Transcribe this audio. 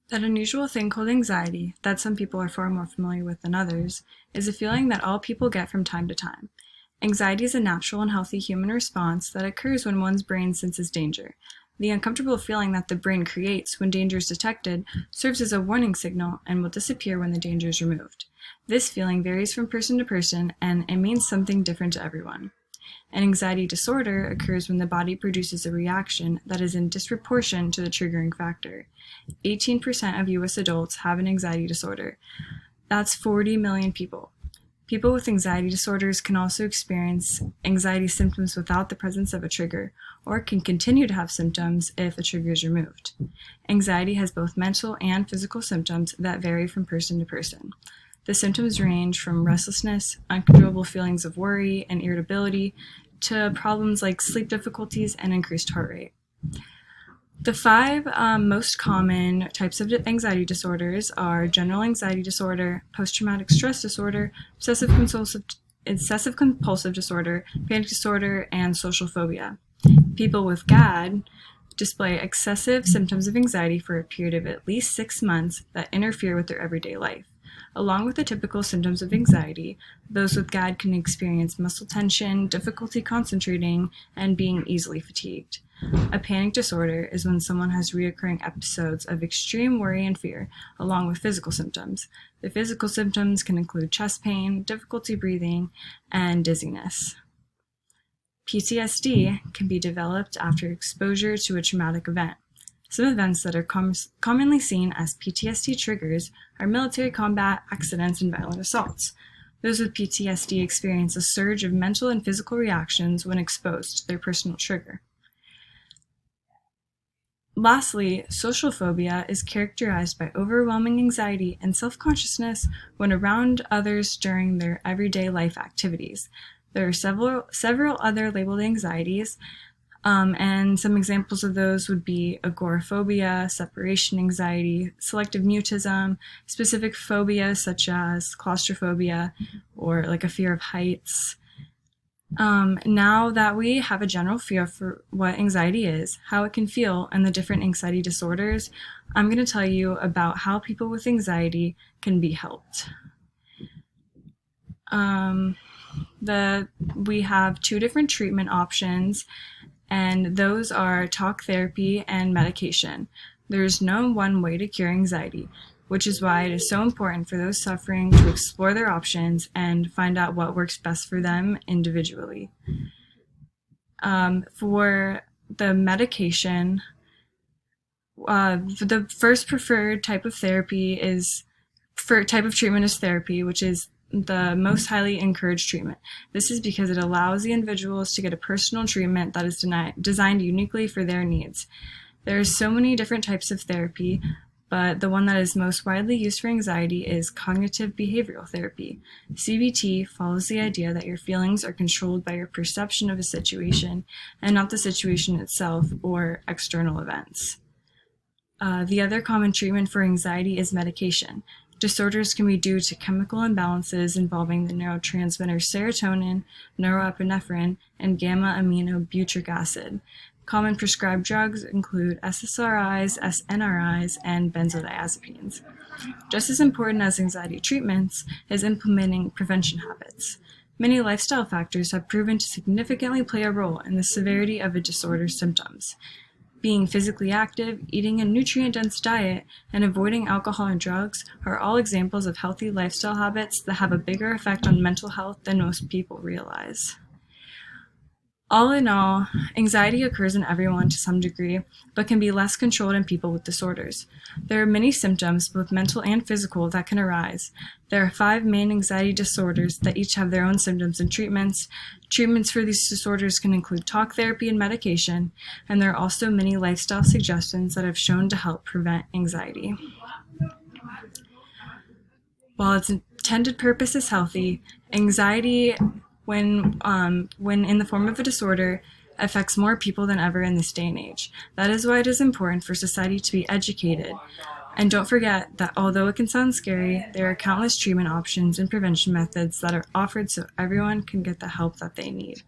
That unusual thing called anxiety, that some people are far more familiar with than others, is a feeling that all people get from time to time. Anxiety is a natural and healthy human response that occurs when one's brain senses danger. The uncomfortable feeling that the brain creates when danger is detected serves as a warning signal and will disappear when the danger is removed. This feeling varies from person to person, and it means something different to everyone. An anxiety disorder occurs when the body produces a reaction that is in disproportion to the triggering factor. 18% of US adults have an anxiety disorder. That's 40 million people. People with anxiety disorders can also experience anxiety symptoms without the presence of a trigger, or can continue to have symptoms if a trigger is removed. Anxiety has both mental and physical symptoms that vary from person to person. The symptoms range from restlessness, uncontrollable feelings of worry and irritability, to problems like sleep difficulties and increased heart rate. The five most common types of anxiety disorders are general anxiety disorder, post-traumatic stress disorder, obsessive compulsive disorder, panic disorder, and social phobia. People with GAD display excessive symptoms of anxiety for a period of at least 6 months that interfere with their everyday life. Along with the typical symptoms of anxiety, those with GAD can experience muscle tension, difficulty concentrating, and being easily fatigued. A panic disorder is when someone has recurring episodes of extreme worry and fear, along with physical symptoms. The physical symptoms can include chest pain, difficulty breathing, and dizziness. PTSD can be developed after exposure to a traumatic event. Some events that are commonly seen as PTSD triggers are military combat, accidents, and violent assaults. Those with PTSD experience a surge of mental and physical reactions when exposed to their personal trigger. Lastly, social phobia is characterized by overwhelming anxiety and self-consciousness when around others during their everyday life activities. There are several other labeled anxieties, and some examples of those would be agoraphobia, separation anxiety, selective mutism, specific phobias such as claustrophobia or like a fear of heights. Now that we have a general feel for what anxiety is, how it can feel, and the different anxiety disorders, I'm going to tell you about how people with anxiety can be helped. We have two different treatment options, and those are talk therapy and medication. There is no one way to cure anxiety, which is why it is so important for those suffering to explore their options and find out what works best for them individually. For the medication, the first preferred type of treatment is therapy, which is the most highly encouraged treatment. This is because it allows the individuals to get a personal treatment that is designed uniquely for their needs. There are so many different types of therapy, but the one that is most widely used for anxiety is cognitive behavioral therapy. CBT follows the idea that your feelings are controlled by your perception of a situation and not the situation itself or external events. The other common treatment for anxiety is medication. Disorders can be due to chemical imbalances involving the neurotransmitter serotonin, norepinephrine, and gamma-aminobutyric acid. Common prescribed drugs include SSRIs, SNRIs, and benzodiazepines. Just as important as anxiety treatments is implementing prevention habits. Many lifestyle factors have proven to significantly play a role in the severity of a disorder's symptoms. Being physically active, eating a nutrient-dense diet, and avoiding alcohol and drugs are all examples of healthy lifestyle habits that have a bigger effect on mental health than most people realize. All in all, anxiety occurs in everyone to some degree, but can be less controlled in people with disorders. There are many symptoms, both mental and physical, that can arise. There are 5 main anxiety disorders that each have their own symptoms and treatments. Treatments for these disorders can include talk therapy and medication, and there are also many lifestyle suggestions that have shown to help prevent anxiety. While its intended purpose is healthy, anxiety when in the form of a disorder, affects more people than ever in this day and age. That is why it is important for society to be educated. And don't forget that although it can sound scary, there are countless treatment options and prevention methods that are offered so everyone can get the help that they need.